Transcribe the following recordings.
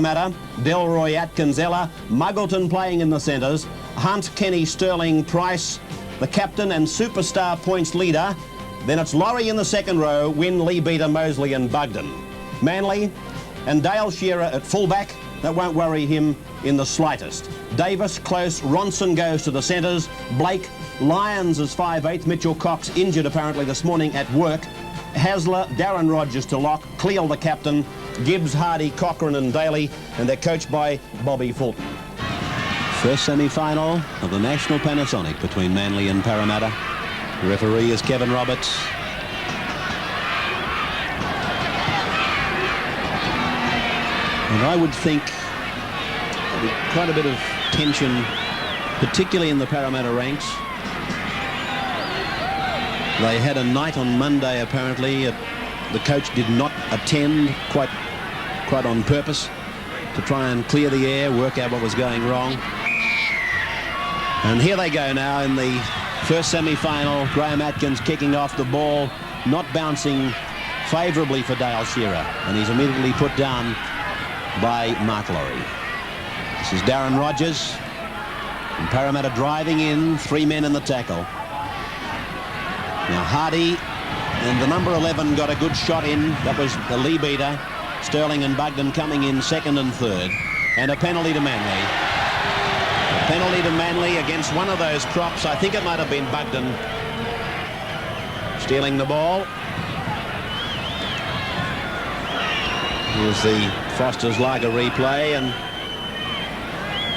Parramatta, Delroy, Atkins, Ella, Muggleton playing in the centres, Hunt, Kenny, Sterling, Price, the captain and superstar points leader. Then it's Laurie in the second row, Wynn, Lee Beater, Mosley and Bugden. Manly and Dale Shearer at fullback. That won't worry him in the slightest. Davis, Close, Ronson goes to the centres. Blake, Lyons is 5'8". Mitchell Cox injured apparently this morning at work. Hasler, Darren Rogers to lock. Cleal the captain. Gibbs, Hardy, Cochrane and Daly, and they're coached by Bobby Fulton. First semi-final of the National Panasonic between Manly and Parramatta. The referee is Kevin Roberts. And I would think there'll be quite a bit of tension, particularly in the Parramatta ranks. They had a night on Monday, apparently. The coach did not attend quite on purpose to try and clear the air, work out what was going wrong. And here they go now in the first semi-final. Graham Atkins kicking off the ball, not bouncing favourably for Dale Shearer, and he's immediately put down by Mark Laurie. This is Darren Rogers, and Parramatta driving in, 3 men in the tackle. Now Hardy and the number 11 got a good shot in. That was the Lee Beater. Sterling and Bugden coming in second and third, and a penalty to Manly. A penalty to Manly against one of those props. I think it might have been Bugden stealing the ball. Here's the Foster's Lager replay, and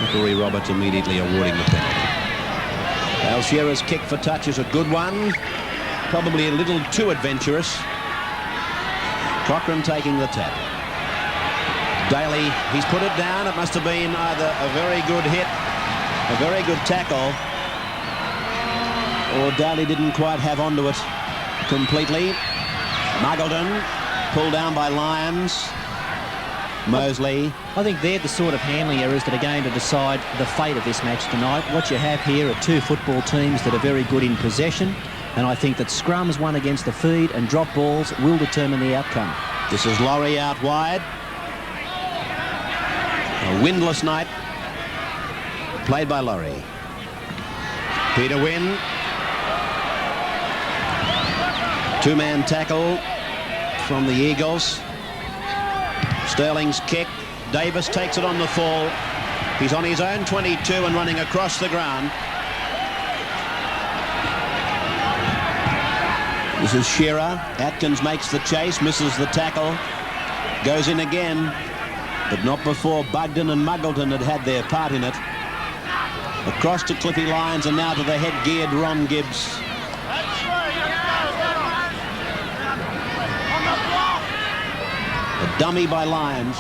referee Roberts immediately awarding the penalty. Dale Shearer's kick for touch is a good one, probably a little too adventurous. Cochrane taking the tap. Daly, he's put it down. It must have been either a very good hit, a very good tackle, or Daly didn't quite have onto it completely. Muggleton pulled down by Lyons. Mosley. I think they're the sort of handling errors that are going to decide the fate of this match tonight. What you have here are two football teams that are very good in possession, and I think that scrums won against the feed and drop balls will determine the outcome. This is Laurie out wide. A windless night played by Laurie. Peter Wynn. Two-man tackle from the Eagles. Sterling's kick. Davis takes it on the fall. He's on his own 22 and running across the ground. This is Shearer. Atkins makes the chase, misses the tackle, goes in again, but not before Bugden and Muggleton had had their part in it. Across to Cliffy Lyons and now to the head-geared Ron Gibbs. A dummy by Lyons.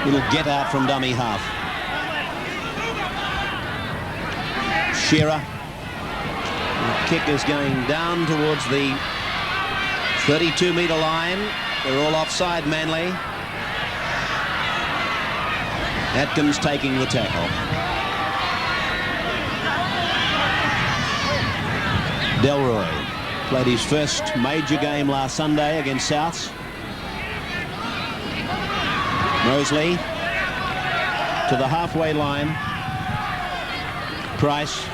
Little get out from dummy half. Shearer. The kick is going down towards the 32-metre line. They're all offside, Manly. Atkins taking the tackle. Delroy played his first major game last Sunday against Souths. Mosley to the halfway line. Price.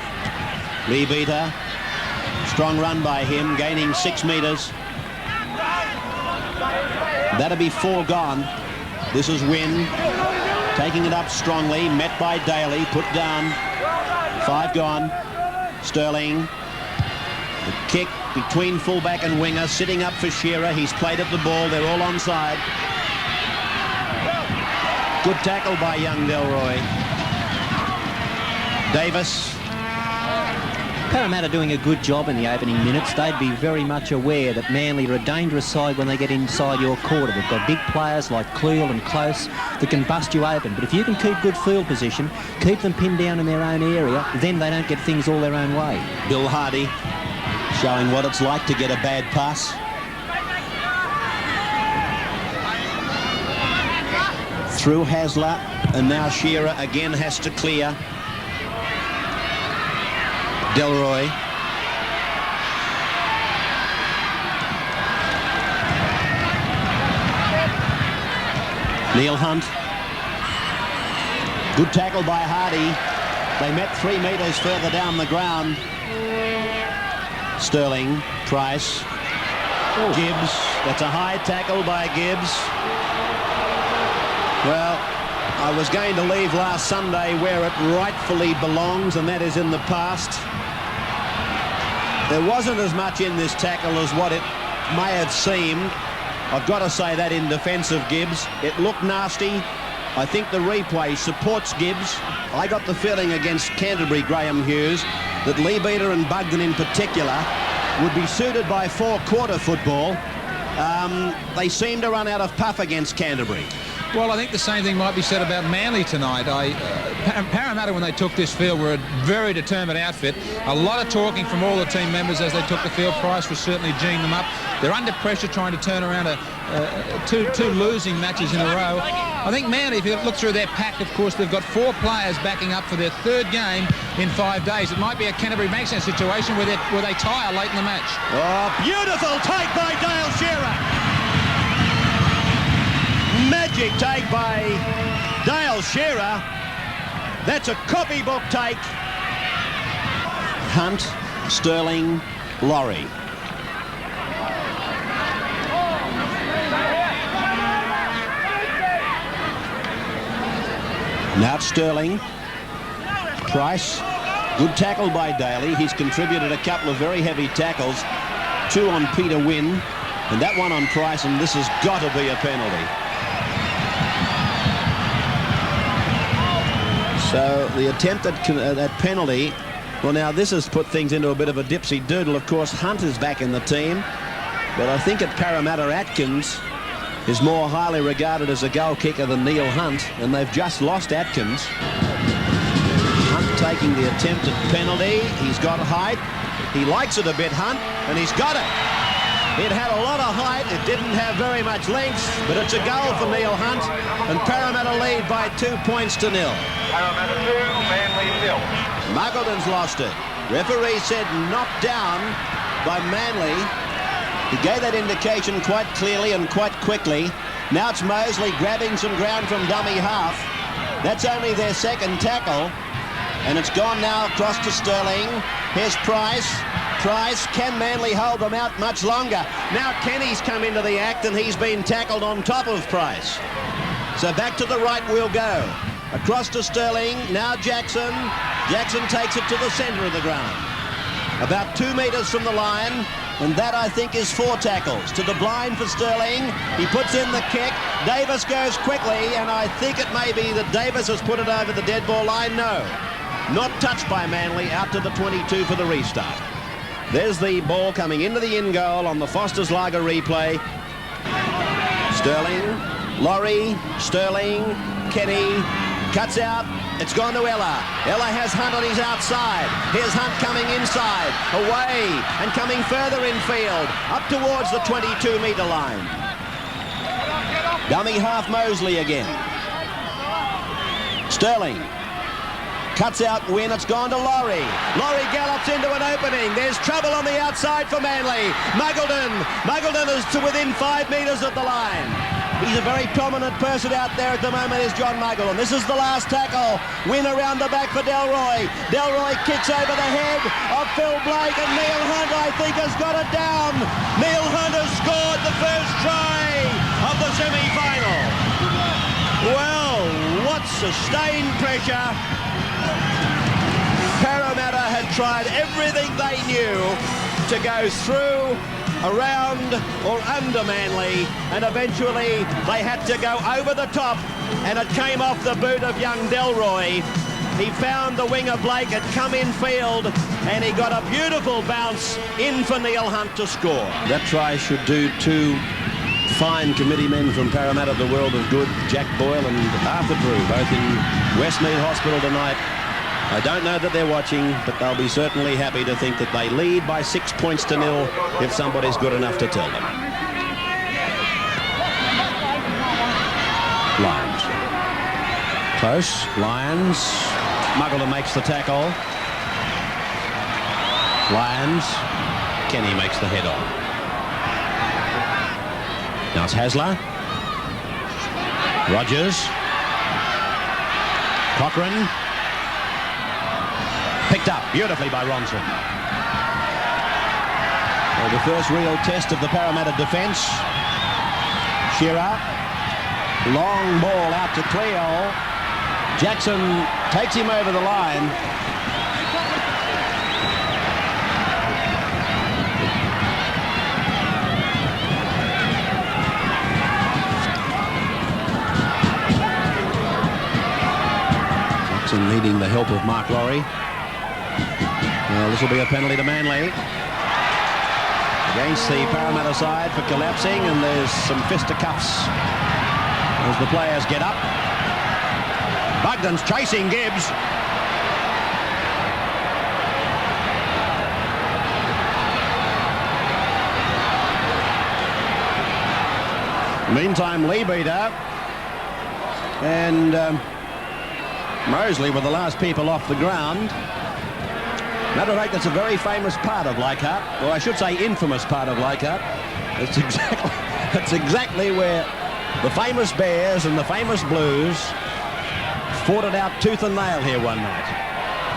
Lee Beater. Strong run by him, gaining 6 metres. That'll be 4 gone. This is Wynn. Taking it up strongly, met by Daly, put down. 5 gone. Sterling. The kick between fullback and winger, sitting up for Shearer. He's played at the ball. They're all onside. Good tackle by young Delroy. Davis. Parramatta doing a good job in the opening minutes. They'd be very much aware that Manly are a dangerous side when they get inside your quarter. They've got big players like Cleal and Close that can bust you open. But if you can keep good field position, keep them pinned down in their own area, then they don't get things all their own way. Bill Hardy showing what it's like to get a bad pass. Through Hasler, and now Shearer again has to clear. Delroy. Neil Hunt. Good tackle by Hardy. They met 3 metres further down the ground. Sterling, Price, Gibbs. That's a high tackle by Gibbs. Well, I was going to leave last Sunday where it rightfully belongs, and that is in the past. There wasn't as much in this tackle as what it may have seemed. I've got to say that in defence of Gibbs. It looked nasty. I think the replay supports Gibbs. I got the feeling against Canterbury, Graham Hughes, that Leabeater and Bugden in particular would be suited by four-quarter football. They seem to run out of puff against Canterbury. Well, I think the same thing might be said about Manly tonight. Parramatta, when they took this field, were a very determined outfit. A lot of talking from all the team members as they took the field. Price was certainly geeing them up. They're under pressure trying to turn around two losing matches in a row. I think Manly, if you look through their pack, of course, they've got 4 players backing up for their 3rd game in 5 days. It might be a Canterbury Bankstown situation where they tire late in the match. Oh, beautiful take by Dale Shearer. Magic take by Dale Shearer. That's a copybook take. Hunt, Sterling, Laurie. Now it's Sterling. Price. Good tackle by Daly. He's contributed a couple of very heavy tackles. 2 on Peter Wynn, and that one on Price, and this has got to be a penalty. So the attempt at penalty, well, now this has put things into a bit of a dipsy-doodle. Of course, Hunt is back in the team, but I think at Parramatta, Atkins is more highly regarded as a goal kicker than Neil Hunt, and they've just lost Atkins. Hunt taking the attempted penalty. He's got height. He likes it a bit, Hunt, and he's got it. It had a lot of height. It didn't have very much length, but it's a goal for Neil Hunt, and Parramatta lead by 2 points to 0. Parramatta 2, Manly 0. Muggleton's lost it. Referee said knocked down by Manly. He gave that indication quite clearly and quite quickly. Now it's Mosley grabbing some ground from dummy half. That's only their 2nd tackle, and it's gone now across to Sterling. Here's Price. Price, can Manly hold them out much longer? Now Kenny's come into the act, and he's been tackled on top of Price. So back to the right we'll go. Across to Sterling, now Jackson. Jackson takes it to the centre of the ground. About 2 metres from the line, and that, I think, is 4 tackles. To the blind for Sterling. He puts in the kick. Davis goes quickly, and I think it may be that Davis has put it over the dead ball line. No, not touched by Manly. Out to the 22 for the restart. There's the ball coming into the in goal on the Foster's Lager replay. Sterling, Laurie, Sterling, Kenny, cuts out. It's gone to Ella. Ella has Hunt on his outside. Here's Hunt coming inside, away, and coming further infield, up towards the 22-metre line. Dummy half Mosley again. Sterling. Cuts out Wynn, it's gone to Laurie. Laurie gallops into an opening. There's trouble on the outside for Manly. Muggleton is to within 5 metres of the line. He's a very prominent person out there at the moment, is John Muggleton. This is the last tackle. Wynn around the back for Delroy. Delroy kicks over the head of Phil Blake, and Neil Hunt, I think, has got it down. Neil Hunt has scored the first try of the semi-final. Well, what sustained pressure. Parramatta had tried everything they knew to go through, around or under Manly, and eventually they had to go over the top, and it came off the boot of young Delroy. He found the winger Blake, had come in field, and he got a beautiful bounce in for Neil Hunt to score. That try should do 2 fine committee men from Parramatta the world of good, Jack Boyle and Arthur Drew, both in Westmead Hospital tonight. I don't know that they're watching, but they'll be certainly happy to think that they lead by 6 points to 0 if somebody's good enough to tell them. Lions. Close. Lions. Muggleton makes the tackle. Lions. Kenny makes the head on. Now it's Hasler. Rogers. Cochrane. Picked up beautifully by Ronson. Well, the first real test of the Parramatta defence. Shearer. Long ball out to Cleo. Jackson takes him over the line. Jackson needing the help of Mark Laurie. Well, this will be a penalty to Manly. Against the Parramatta side for collapsing, and there's some fisticuffs as the players get up. Bugden's chasing Gibbs. Meantime, Lebeater and Mosley were the last people off the ground. Matter of fact, that's a very famous part of Leichhardt, or I should say infamous part of Leichhardt. It's exactly where the famous Bears and the famous Blues fought it out tooth and nail here one night.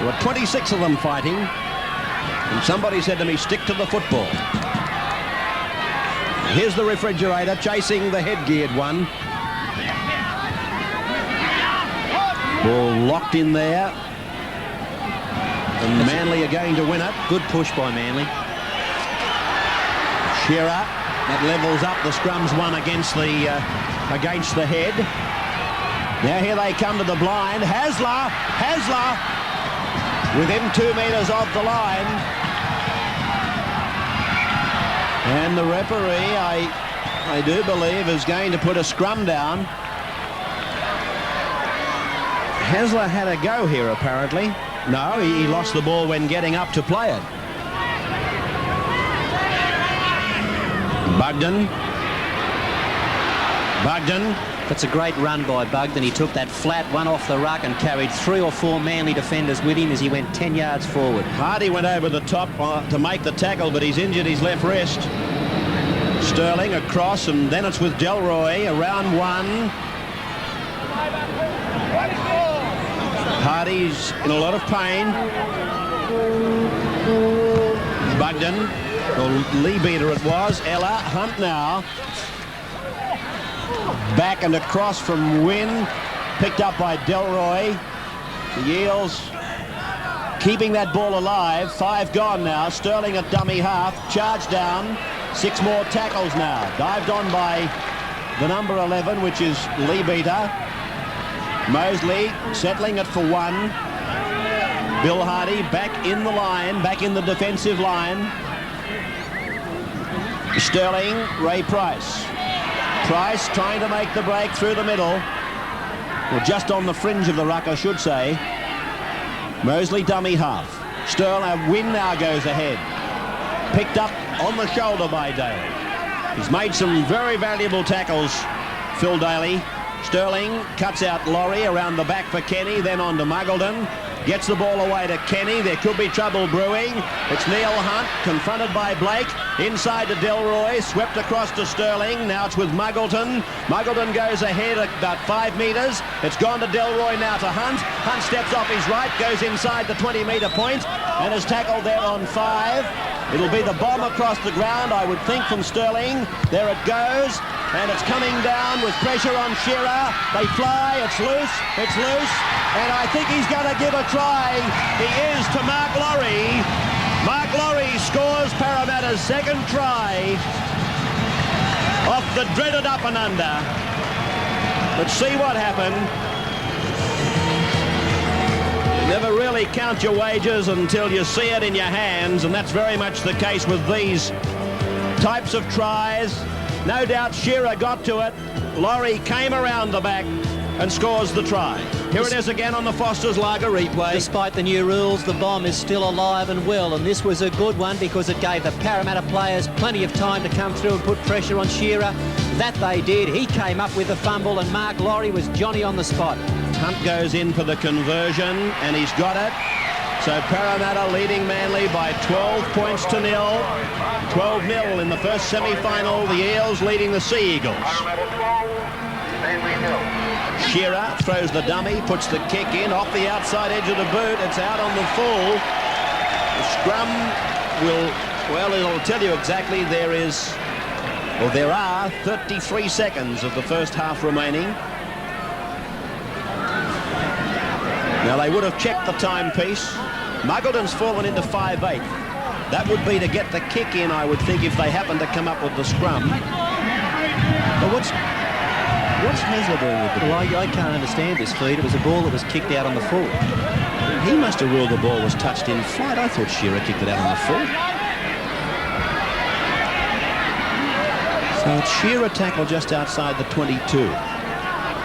There were 26 of them fighting, and somebody said to me, stick to the football. Here's the refrigerator chasing the head-geared one. Ball locked in there. And Manly are going to win it. Good push by Manly. Shearer, that levels up. The scrum's won against the head. Now here they come to the blind. Hasler within 2 metres of the line. And the referee, I do believe, is going to put a scrum down. Hasler had a go here, apparently. No, he lost the ball when getting up to play it. Bugden. That's a great run by Bugden. He took that flat one off the ruck and carried 3 or 4 Manly defenders with him as he went 10 yards forward. Hardy went over the top to make the tackle, but he's injured his left wrist. Sterling across, and then it's with Delroy around one. Hardy's in a lot of pain. Bugden, or Lebeater it was. Ella, Hunt now. Back and across from Wynn. Picked up by Delroy. The Eels keeping that ball alive. 5 gone now. Sterling at dummy half. Charge down. 6 more tackles now. Dived on by the number 11, which is Lebeater. Mosley settling it for 1. Bill Hardy back in the line, back in the defensive line. Sterling, Ray Price. Price trying to make the break through the middle. Well, just on the fringe of the ruck, I should say. Mosley dummy half. Sterling, Wynn now goes ahead. Picked up on the shoulder by Daly. He's made some very valuable tackles, Phil Daly. Sterling cuts out Laurie around the back for Kenny, then on to Muggleton. Gets the ball away to Kenny. There could be trouble brewing. It's Neil Hunt, confronted by Blake. Inside to Delroy, swept across to Sterling. Now it's with Muggleton. Muggleton goes ahead about 5 metres. It's gone to Delroy now to Hunt. Hunt steps off his right, goes inside the 20-metre point, and is tackled there on 5. It'll be the bomb across the ground, I would think, from Sterling. There it goes, and it's coming down with pressure on Shearer. They fly, it's loose, and I think he's going to give a try. He is to Mark Laurie. Mark Laurie scores Parramatta's 2nd try off the dreaded up and under. But see what happened. Never really count your wages until you see it in your hands, and that's very much the case with these types of tries. No doubt Shearer got to it. Laurie came around the back and scores the try. Here it is again on the Foster's Lager replay. Despite the new rules, the bomb is still alive and well, and this was a good one because it gave the Parramatta players plenty of time to come through and put pressure on Shearer. That they did. He came up with the fumble, and Mark Laurie was Johnny on the spot. Hunt goes in for the conversion, and he's got it. So Parramatta leading Manly by 12 points to 0. 12-0 in the first semi-final. The Eels leading the Sea Eagles. Parramatta 12, Manly 0. Shearer throws the dummy, puts the kick in, off the outside edge of the boot. It's out on the full. The scrum will, well, it'll tell you exactly there are 33 seconds of the first half remaining. Now, they would have checked the timepiece. Muggleton's fallen into 5-8. That would be to get the kick in, I would think, if they happen to come up with the scrum. But what's Hasler doing with the ball? Well, I can't understand this feed. It was a ball that was kicked out on the full. He must have ruled the ball was touched in flight. I thought Shearer kicked it out on the full. So it's Shearer tackle just outside the 22.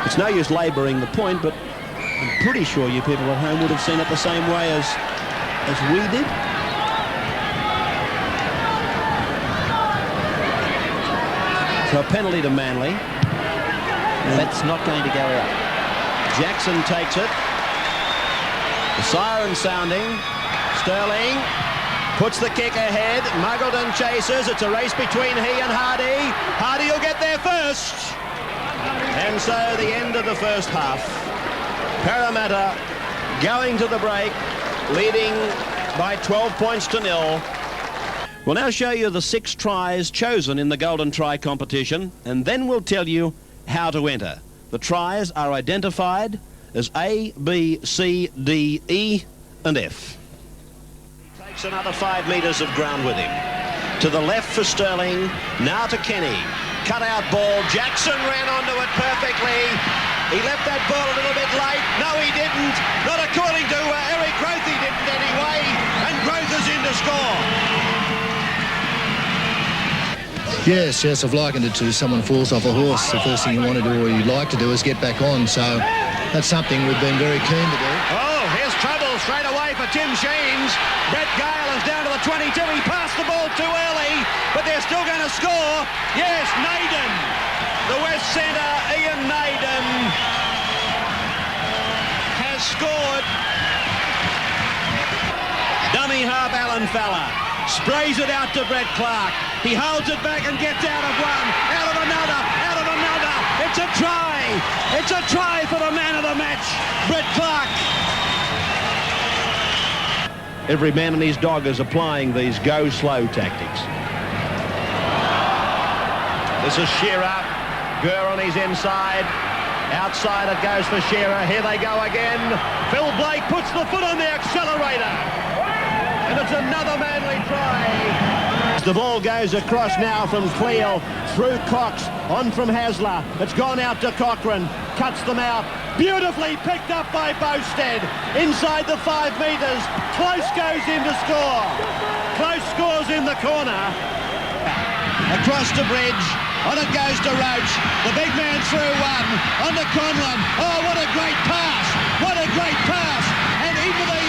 It's no use labouring the point, but I'm pretty sure you people at home would have seen it the same way as we did. So a penalty to Manly. That's not going to go out. Jackson takes it. The siren sounding. Sterling puts the kick ahead. Muggleton chases. It's a race between he and Hardy. Hardy will get there first. And so the end of the first half. Parramatta going to the break, leading by 12 points to 0. We'll now show you the 6 tries chosen in the Golden Try competition, and then we'll tell you how to enter. The tries are identified as A, B, C, D, E and F. He takes another 5 metres of ground with him. To the left for Sterling, now to Kenny. Cut out ball, Jackson ran onto it perfectly. He left that ball a little bit late. No, he didn't. Not according to Eric Grothe, he didn't anyway. And Grothe is in to score. Yes, I've likened it to someone falls off a horse. The first thing you want to do or you like to do is get back on. So that's something we've been very keen to do. Oh, here's trouble straight away for Tim Sheens. Brett Gale is down to the 22. He passed the ball too early, but they're still going to score. Yes, Naden. The West Centre, Ian Naden, has scored. Dummy half Alan Fowler sprays it out to Brett Clark. He holds it back and gets out of one, out of another, out of another. It's a try. It's a try for the man of the match, Brett Clark. Every man and his dog is applying these go-slow tactics. This is Shearer. Gurr on his inside. Outside it goes for Shearer. Here they go again. Phil Blake puts the foot on the accelerator. And it's another Manly try. The ball goes across now from Cleel through Cox, on from Hasler. It's gone out to Cochrane. Cuts them out. Beautifully picked up by Bowstead. Inside the 5 metres. Close goes in to score. Close scores in the corner. Across to Bridge. On it goes to Roach. The big man through one. On to Conlon. Oh, what a great pass. What a great pass. And into the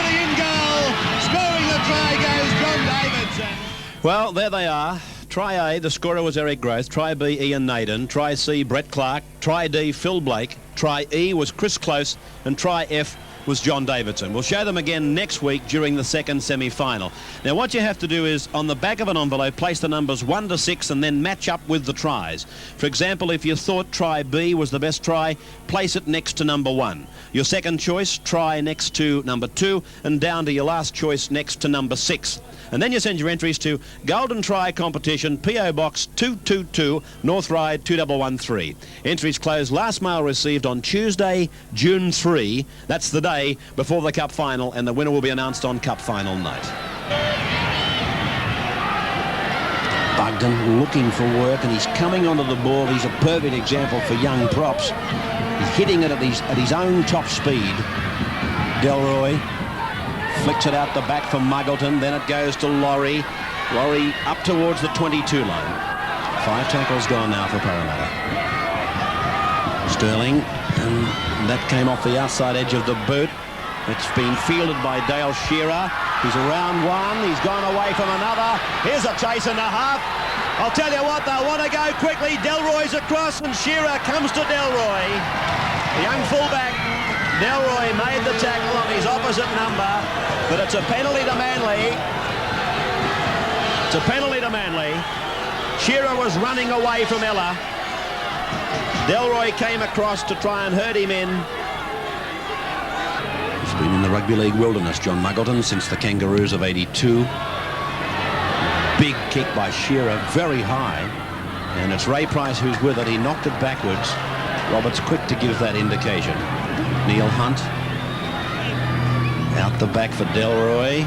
in goal. Scoring the try goes John Davidson. Well, there they are. Try A, the scorer was Eric Grothe. Try B, Ian Naden. Try C, Brett Clark. Try D, Phil Blake. Try E was Chris Close. And try F was John Davidson. We'll show them again next week during the second semi-final. Now, what you have to do is, on the back of an envelope, place the numbers 1 to 6 and then match up with the tries. For example, if you thought try B was the best try, place it next to number 1. Your second choice, try next to number 2, and down to your last choice next to number 6. And then you send your entries to Golden Try Competition, P.O. Box 222, North Ryde 2113. Entries close. Last mail received on Tuesday, June 3. That's the day before the Cup Final, and the winner will be announced on Cup Final night. Bugden looking for work, and he's coming onto the ball. He's a perfect example for young props. He's hitting it at his own top speed. Delroy flicks it out the back for Muggleton. Then it goes to Laurie. Laurie up towards the 22 line. 5 tackles gone now for Parramatta. Sterling, and that came off the outside edge of the boot. It's been fielded by Dale Shearer. He's around one. He's gone away from another. Here's a chase and a half. I'll tell you what, they'll want to go quickly. Delroy's across, and Shearer comes to Delroy. The young fullback. Delroy made the tackle on his opposite number, but it's a penalty to Manly. It's a penalty to Manly. Shearer was running away from Ella. Delroy came across to try and herd him in. He's been in the rugby league wilderness, John Muggleton, since the Kangaroos of '82. Big kick by Shearer, very high. And it's Ray Price who's with it. He knocked it backwards. Roberts quick to give that indication. Neil Hunt. Out the back for Delroy.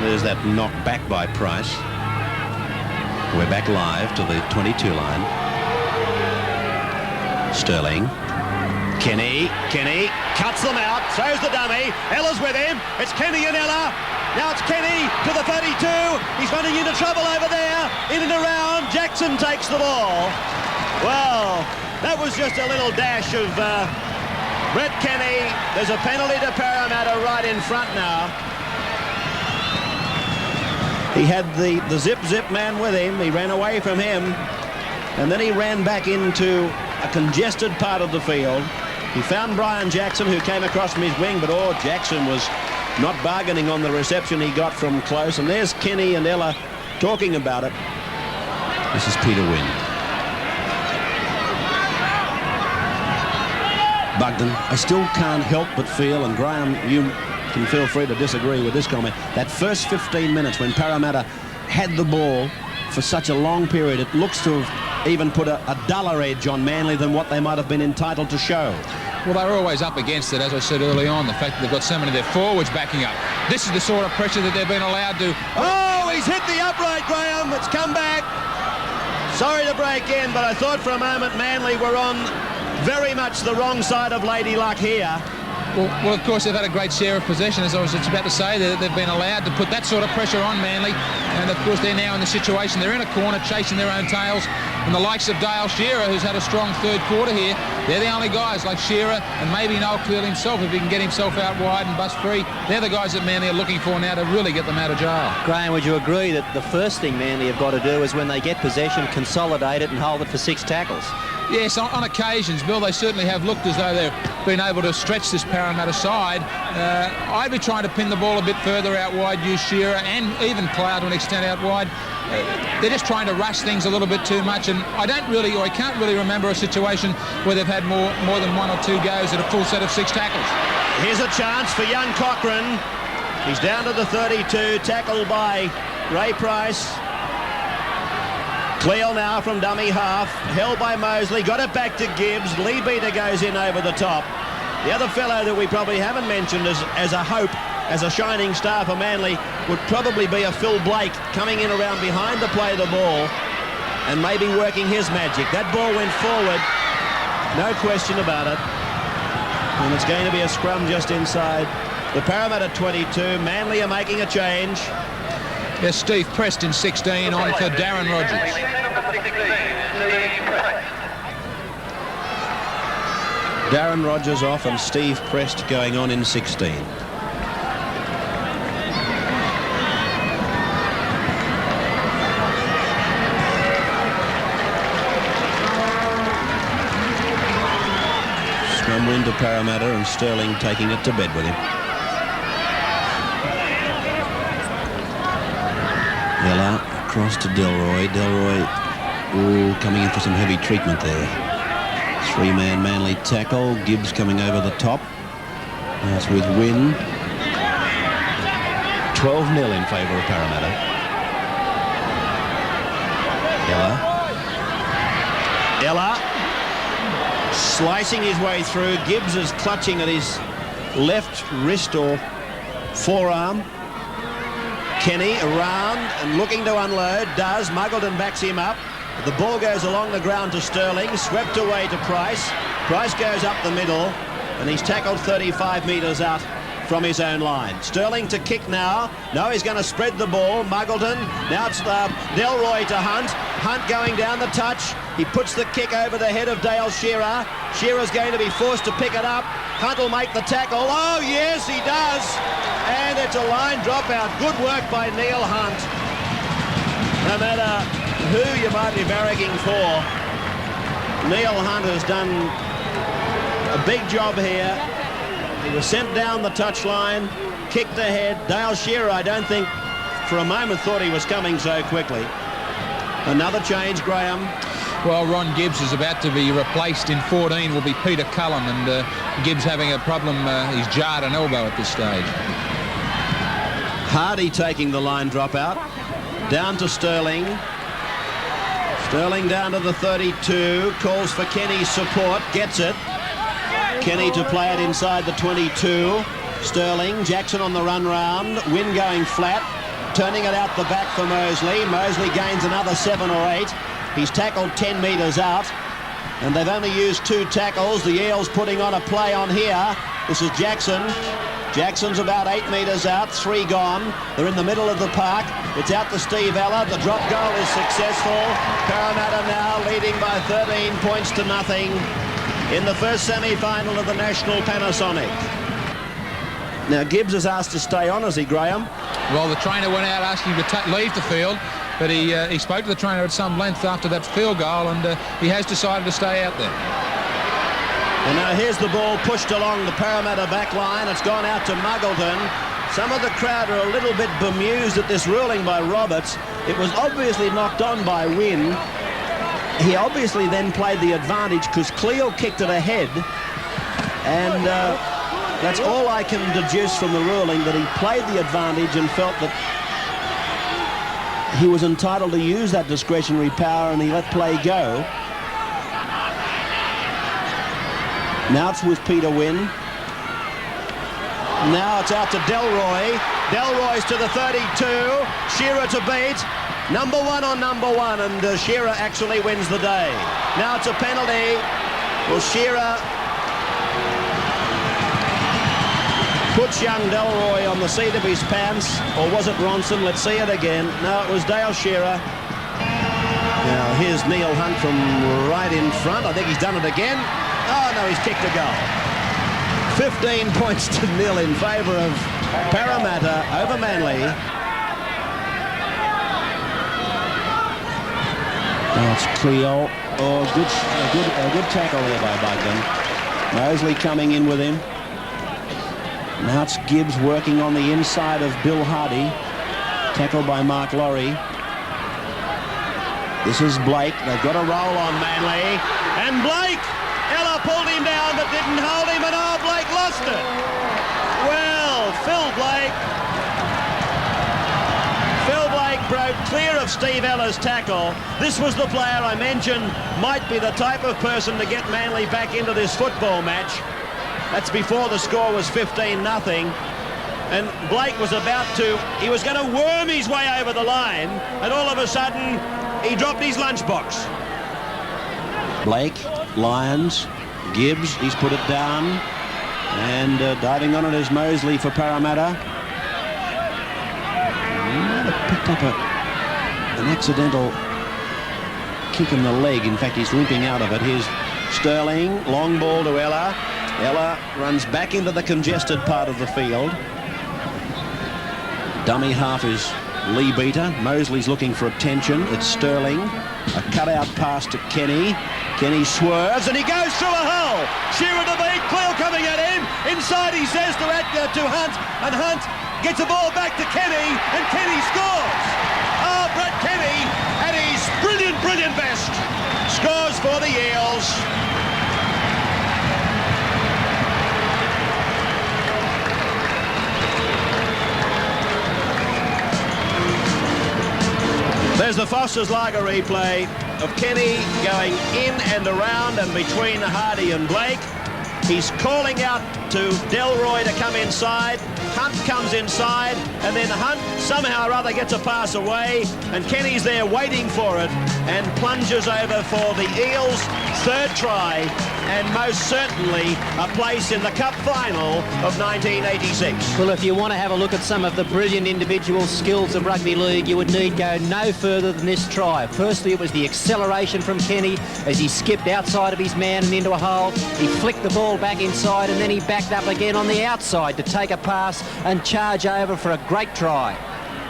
There's that knock back by Price. We're back live to the 22 line. Sterling. Kenny cuts them out, throws the dummy. Ella's with him. It's Kenny and Ella. Now it's Kenny to the 32. He's running into trouble over there. In and around. Jackson takes the ball. Well, that was just a little dash of Brett Kenny. There's a penalty to Parramatta right in front now. He had the zip man with him. He ran away from him. And then he ran back into a congested part of the field. He found Brian Jackson, who came across from his wing, but Jackson was not bargaining on the reception he got from close. And there's Kenny and Ella talking about it. This is Peter Wynn. Bugden, I still can't help but feel, and Graham, you can feel free to disagree with this comment, that first 15 minutes when Parramatta had the ball for such a long period, it looks to have even put a duller edge on Manly than what they might have been entitled to show. Well, they're always up against it, as I said early on, the fact that they've got so many of their forwards backing up. This is the sort of pressure that they've been allowed to... Oh, he's hit the upright, Graham. It's come back. Sorry to break in, but I thought for a moment Manly were on very much the wrong side of Lady Luck here. Well, of course, they've had a great share of possession, as I was just about to say. They've been allowed to put that sort of pressure on Manly. And, of course, they're now in the situation. They're in a corner chasing their own tails. And the likes of Dale Shearer, who's had a strong third quarter here, they're the only guys like Shearer and maybe Noel Cleary himself, if he can get himself out wide and bust free. They're the guys that Manly are looking for now to really get them out of jail. Graham, would you agree that the first thing Manly have got to do is when they get possession, consolidate it and hold it for 6 tackles? Yes, on occasions, Bill, they certainly have looked as though they've been able to stretch this Parramatta side. I'd be trying to pin the ball a bit further out wide, use Shearer and even Cloud to an extent out wide. They're just trying to rush things a little bit too much, and I can't really remember a situation where they've had more than 1 or 2 goes at a full set of 6 tackles. Here's a chance for young Cochrane. He's down to the 32, tackled by Ray Price. Cleal now from dummy half, held by Mosley, got it back to Gibbs. Lee Beater goes in over the top. The other fellow that we probably haven't mentioned as a hope, as a shining star for Manly, would probably be a Phil Blake coming in around behind to play the ball and maybe working his magic. That ball went forward, no question about it. And it's going to be a scrum just inside the Parramatta 22. Manly are making a change. There's Steve Prest in 16 on for Darren Rogers. Darren Rogers off and Steve Prest going on in 16. Scrum win to Parramatta and Sterling taking it to bed with him. Ella across to Delroy. Delroy coming in for some heavy treatment there. 3-man Manly tackle. Gibbs coming over the top. That's with Wynn. 12-0 in favour of Parramatta. Ella slicing his way through. Gibbs is clutching at his left wrist or forearm. Kenny around and looking to unload. Does. Muggleton backs him up. The ball goes along the ground to Sterling. Swept away to Price. Price goes up the middle. And he's tackled 35 metres out from his own line. Sterling to kick now. No, he's going to spread the ball. Muggleton. Now it's Delroy to Hunt. Hunt going down the touch. He puts the kick over the head of Dale Shearer. Shearer's going to be forced to pick it up. Hunt will make the tackle. Oh, yes, he does. And it's a line dropout. Good work by Neil Hunt. No matter who you might be barracking for, Neil Hunt has done a big job here. He was sent down the touchline, kicked ahead. Dale Shearer, I don't think for a moment thought he was coming so quickly. Another change, Graham. while Ron Gibbs is about to be replaced in 14 will be Peter Cullen, and Gibbs having a problem. He's jarred an elbow at this stage. Hardy taking the line drop out. Down to Sterling. Sterling down to the 32. Calls for Kenny's support. Gets it. Kenny to play it inside the 22. Sterling. Jackson on the run round. Wynn going flat. Turning it out the back for Mosley. Mosley gains another 7 or 8. He's tackled 10 metres out. And they've only used 2 tackles. The Eels putting on a play on here. This is Jackson. Jackson's about 8 metres out, 3 gone. They're in the middle of the park. It's out to Steve Ella. The drop goal is successful. Parramatta now leading by 13 points to nothing in the first semi-final of the National Panasonic. Now Gibbs is asked to stay on, is he, Graham? Well, the trainer went out asking him to leave the field, but he spoke to the trainer at some length after that field goal, and he has decided to stay out there. And now here's the ball pushed along the Parramatta back line. It's gone out to Muggleton. Some of the crowd are a little bit bemused at this ruling by Roberts. It was obviously knocked on by Wynn. He obviously then played the advantage because Cleo kicked it ahead. And that's all I can deduce from the ruling, that he played the advantage and felt that he was entitled to use that discretionary power, and he let play go. Now it's with Peter Wynn. Now it's out to Delroy. Delroy's to the 32. Shearer to beat. Number 1 on number 1, and Shearer actually wins the day. Now it's a penalty. Well, Shearer puts young Delroy on the seat of his pants. Or was it Ronson? Let's see it again. No, it was Dale Shearer. Now here's Neil Hunt from right in front. I think he's done it again. Oh, no, he's kicked a goal. 15 points to 0 in favour of Parramatta over Manly. Now it's Cleo. Oh, a good tackle there by Bugden. Mosley coming in with him. Now it's Gibbs working on the inside of Bill Hardy. Tackled by Mark Laurie. This is Blake. They've got a roll on Manly. And Blake! Ella pulled him down but didn't hold him, and oh, Blake lost it. Well, Phil Blake broke clear of Steve Ella's tackle. This was the player I mentioned might be the type of person to get Manly back into this football match. That's before the score was 15-0. And Blake was he was going to worm his way over the line, and all of a sudden he dropped his lunchbox. Blake, Lyons, Gibbs, he's put it down, and diving on it is Mosley for Parramatta. Picked up an accidental kick in the leg. In fact, he's limping out of it. Here's Sterling, long ball to Ella. Ella runs back into the congested part of the field. Dummy half is Lee Beater. Mosley's looking for attention. It's Sterling. A cutout pass to Kenny. Kenny swerves and he goes through a hole. Shearer to beat. Cleo coming at him. Inside he says to Hunt, and Hunt gets the ball back to Kenny, and Kenny scores. Oh, Brett Kenny at his brilliant best scores for the Eels. There's the Foster's Lager replay of Kenny going in and around and between Hardy and Blake. He's calling out to Delroy to come inside. Hunt comes inside, and then Hunt somehow or other gets a pass away, and Kenny's there waiting for it and plunges over for the Eels' third try, and most certainly a place in the Cup final of 1986. Well, if you want to have a look at some of the brilliant individual skills of rugby league, you would need go no further than this try. Firstly, it was the acceleration from Kenny as he skipped outside of his man and into a hole. He flicked the ball back inside, and then he backed up again on the outside to take a pass and charge over for a great try.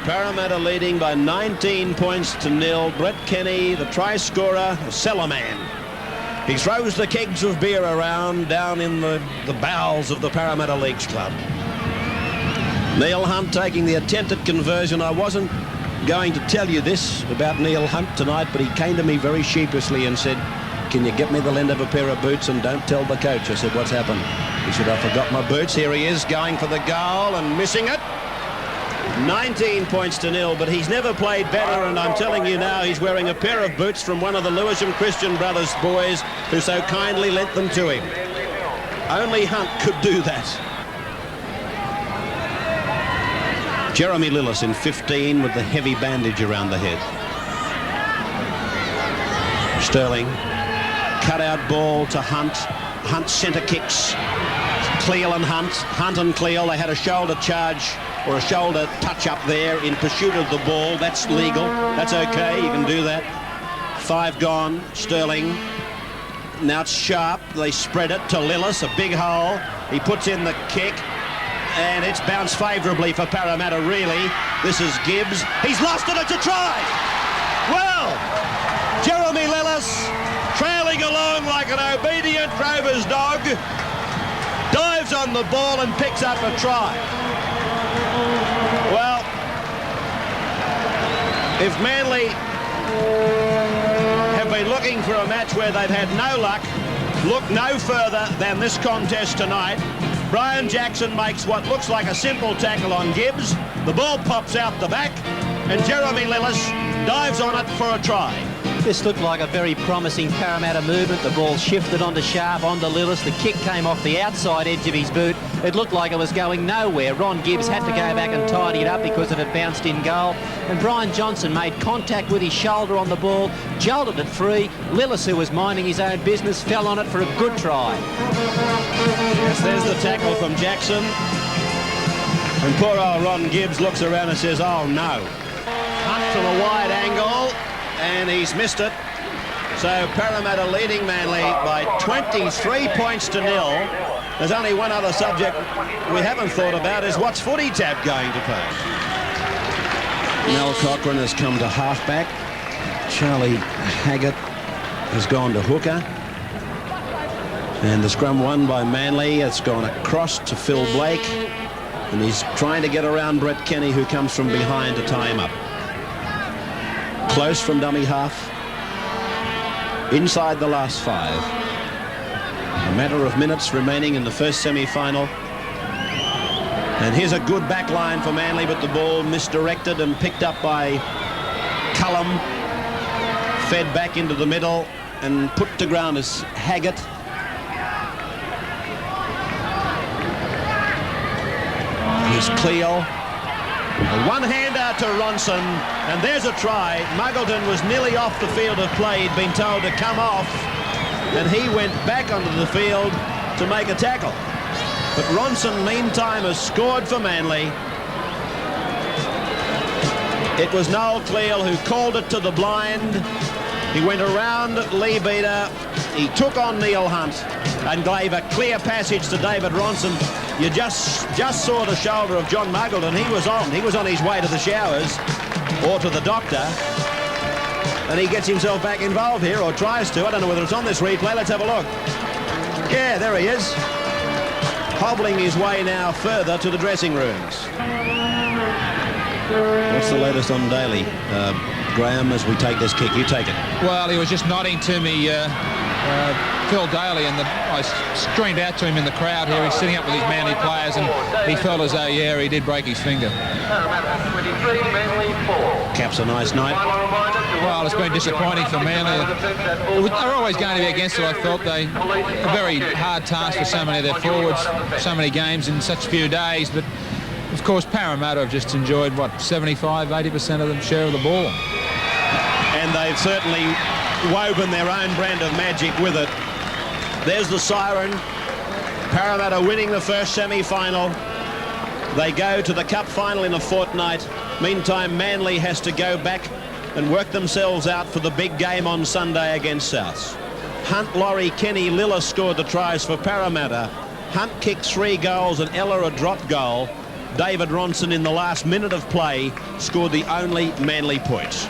Parramatta leading by 19 points to 0. Brett Kenny, the try scorer, a cellar man. He throws the kegs of beer around down in the bowels of the Parramatta Leagues Club. Neil Hunt taking the attempted conversion. I wasn't going to tell you this about Neil Hunt tonight, but he came to me very sheepishly and said, "Can you get me the lend of a pair of boots and don't tell the coach?" I said, "What's happened?" He said, "I forgot my boots." Here he is going for the goal and missing it. 19 points to nil, but he's never played better, and I'm telling you now, he's wearing a pair of boots from one of the Lewisham Christian Brothers boys who so kindly lent them to him. Only Hunt could do that. Jeremy Lillis in 15 with the heavy bandage around the head. Sterling, cut-out ball to Hunt. Hunt centre kicks. Cleal and Hunt. Hunt and Cleal, they had a shoulder charge or a shoulder touch-up there in pursuit of the ball. That's legal. That's okay. You can do that. 5 gone. Sterling. Now it's Sharp. They spread it to Lillis. A big hole. He puts in the kick. And it's bounced favourably for Parramatta, really. This is Gibbs. He's lost it. It's a try. Well, Jeremy Lillis, trailing along like an obedient drover's dog, dives on the ball and picks up a try. Well, if Manly have been looking for a match where they've had no luck, look no further than this contest tonight. Brian Jackson makes what looks like a simple tackle on Gibbs. The ball pops out the back, and Jeremy Lillis dives on it for a try. This looked like a very promising Parramatta movement. The ball shifted onto Sharp, onto Lillis. The kick came off the outside edge of his boot. It looked like it was going nowhere. Ron Gibbs had to go back and tidy it up because it had bounced in goal. And Brian Johnson made contact with his shoulder on the ball, jolted it free. Lillis, who was minding his own business, fell on it for a good try. Yes, there's the tackle from Jackson. And poor old Ron Gibbs looks around and says, "Oh no." Hunt from a wide angle, and he's missed it. So Parramatta leading Manly by 23 points to nil. There's only one other subject we haven't thought about, is what's Footy Tab going to play? Mel Cochran has come to halfback. Charlie Haggett has gone to hooker. And the scrum won by Manly. It's gone across to Phil Blake. And he's trying to get around Brett Kenny, who comes from behind to tie him up. Close from dummy half. Inside the last 5. A matter of minutes remaining in the first semi-final. And here's a good back line for Manly, but the ball misdirected and picked up by Cullum. Fed back into the middle and put to ground as Haggett. Here's Cleal. A one-hander to Ronson, and there's a try. Muggleton was nearly off the field of play. He'd been told to come off, and he went back onto the field to make a tackle. But Ronson, meantime, has scored for Manly. It was Noel Cleal who called it to the blind. He went around Lee Beater. He took on Neil Hunt and gave a clear passage to David Ronson. You just saw the shoulder of John Muggleton. He was on his way to the showers or to the doctor, and he gets himself back involved here, or tries to. I don't know whether it's on this replay. Let's have a look. Yeah, there he is, hobbling his way now further to the dressing rooms. What's the latest on Daly? Graham, as we take this kick, you take it. Well, he was just nodding to me, Phil Daly, and I streamed out to him in the crowd here. He's sitting up with his Manly players, and he felt as though, yeah, he did break his finger. Cap's a nice night. Well, it's been disappointing for Manly. They're always going to be against it, I felt. A very hard task for so many of their forwards, so many games in such few days, but of course Parramatta have just enjoyed, what, 75–80% of the share of the ball. And they've certainly woven their own brand of magic with it. There's the siren. Parramatta winning the first semi-final. They go to the cup final in a fortnight. Meantime, Manly has to go back and work themselves out for the big game on Sunday against Souths. Hunt, Laurie, Kenny, Lillis scored the tries for Parramatta. Hunt kicked 3 goals and Ella a drop goal. David Ronson in the last minute of play scored the only Manly points.